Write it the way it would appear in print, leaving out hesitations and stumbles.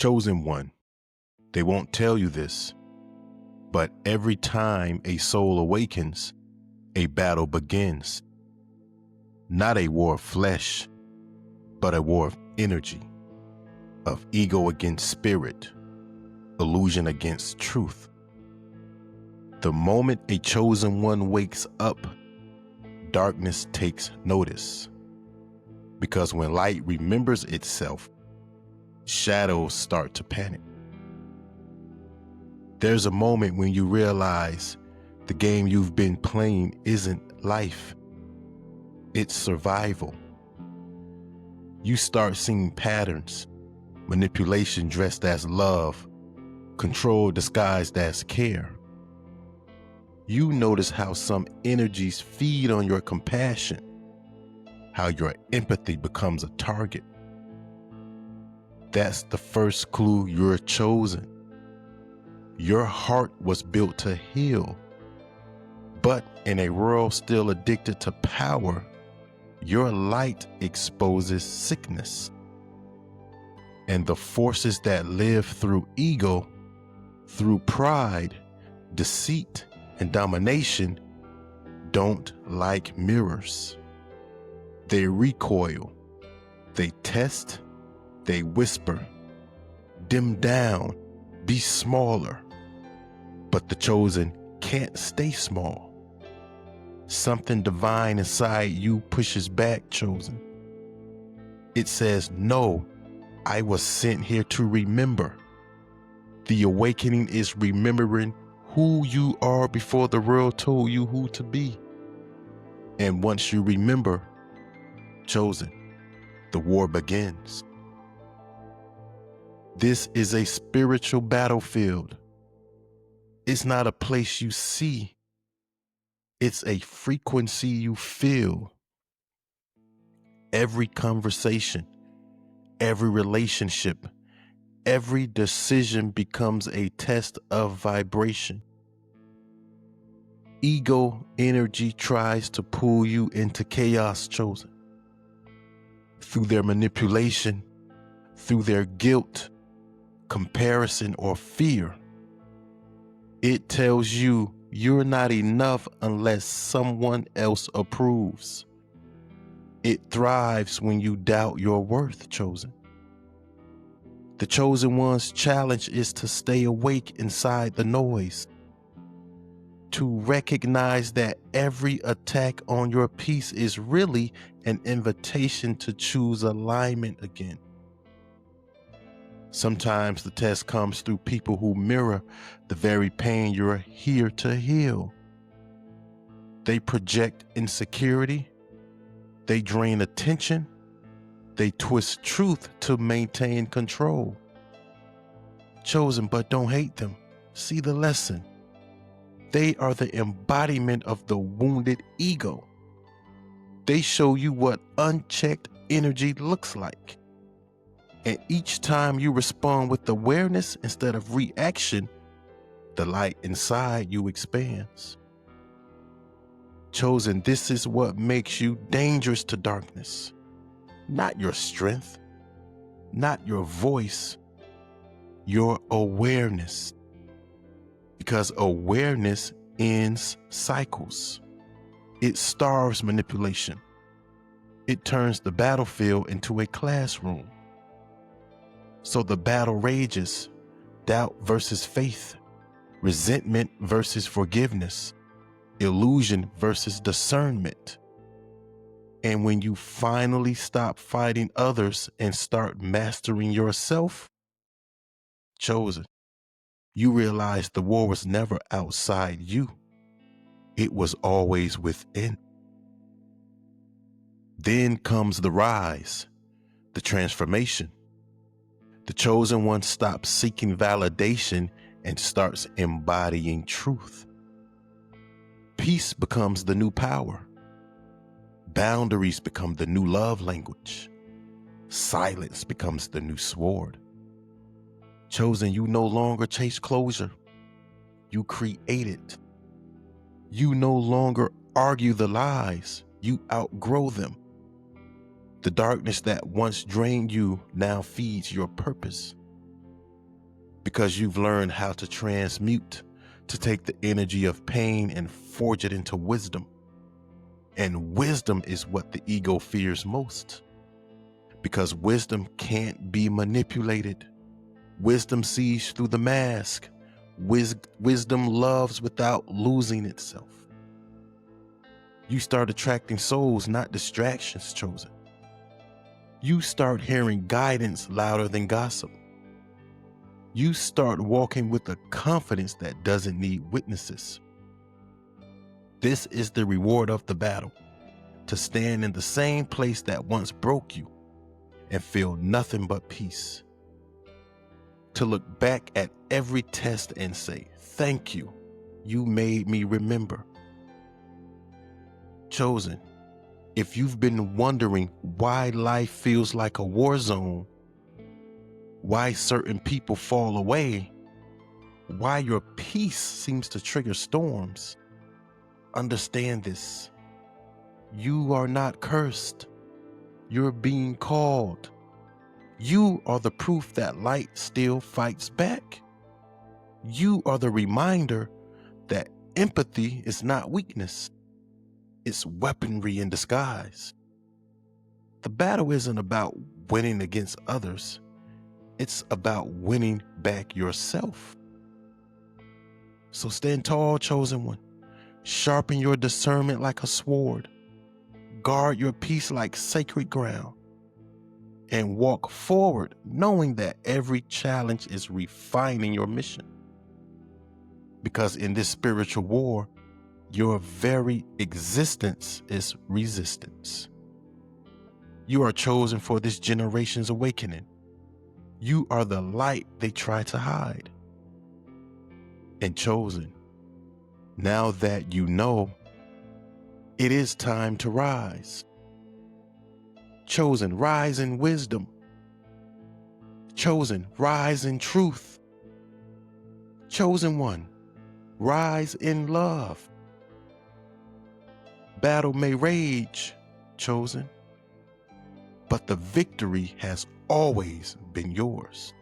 Chosen one, they won't tell you this, but every time a soul awakens, a battle begins. Not a war of flesh, but a war of energy, of ego against spirit, illusion against truth. The moment a chosen one wakes up, darkness takes notice. Because when light remembers itself, shadows start to panic. There's a moment when you realize the game you've been playing isn't life, it's survival. You start seeing patterns, manipulation dressed as love, control disguised as care. You notice how some energies feed on your compassion, how your empathy becomes a target. That's the first clue you're chosen. Your heart was built to heal, but in a world still addicted to power, your light exposes sickness. And the forces that live through ego, through pride, deceit, and domination don't like mirrors. They recoil, they test, they whisper, dim down, be smaller. But the chosen can't stay small. Something divine inside you pushes back, chosen. It says, no, I was sent here to remember. The awakening is remembering who you are before the world told you who to be. And once you remember, chosen, the war begins. This is a spiritual battlefield. It's not a place you see. It's a frequency you feel. Every conversation, every relationship, every decision becomes a test of vibration. Ego energy tries to pull you into chaos, chosen. Through their manipulation, through their guilt, comparison, or fear. It tells you you're not enough unless someone else approves. It thrives when you doubt your worth, chosen. The chosen one's challenge is to stay awake inside the noise, to recognize that every attack on your peace is really an invitation to choose alignment again. Sometimes the test comes through people who mirror the very pain you're here to heal. They project insecurity, they drain attention, they twist truth to maintain control. Chosen, but don't hate them. See the lesson. They are the embodiment of the wounded ego. They show you what unchecked energy looks like. And each time you respond with awareness instead of reaction, the light inside you expands. Chosen, this is what makes you dangerous to darkness. Not your strength, not your voice, your awareness. Because awareness ends cycles. It starves manipulation. It turns the battlefield into a classroom. So the battle rages, doubt versus faith, resentment versus forgiveness, illusion versus discernment. And when you finally stop fighting others and start mastering yourself, chosen, you realize the war was never outside you. It was always within. Then comes the rise, the transformation. The chosen one stops seeking validation and starts embodying truth. Peace becomes the new power. Boundaries become the new love language. Silence becomes the new sword. Chosen, you no longer chase closure. You create it. You no longer argue the lies. You outgrow them. The darkness that once drained you now feeds your purpose. because you've learned how to transmute, to take the energy of pain and forge it into wisdom. And wisdom is what the ego fears most, because wisdom can't be manipulated. Wisdom sees through the mask. Wisdom loves without losing itself. You start attracting souls, not distractions, chosen. You start hearing guidance louder than gossip. You start walking with a confidence that doesn't need witnesses. This is the reward of the battle, to stand in the same place that once broke you and feel nothing but peace. To look back at every test and say, thank you, you made me remember. Chosen, if you've been wondering why life feels like a war zone, why certain people fall away, why your peace seems to trigger storms, understand this. You are not cursed. You're being called. You are the proof that light still fights back. You are the reminder that empathy is not weakness. It's weaponry in disguise. The battle isn't about winning against others. It's about winning back yourself. So stand tall, chosen one. Sharpen your discernment like a sword. Guard your peace like sacred ground. And walk forward knowing that every challenge is refining your mission. Because in this spiritual war, your very existence is resistance. You are chosen for this generation's awakening. You are the light they try to hide. And chosen, now that you know, it is time to rise. Chosen, rise in wisdom. Chosen, rise in truth. Chosen one, rise in love. Battle may rage, chosen, but the victory has always been yours.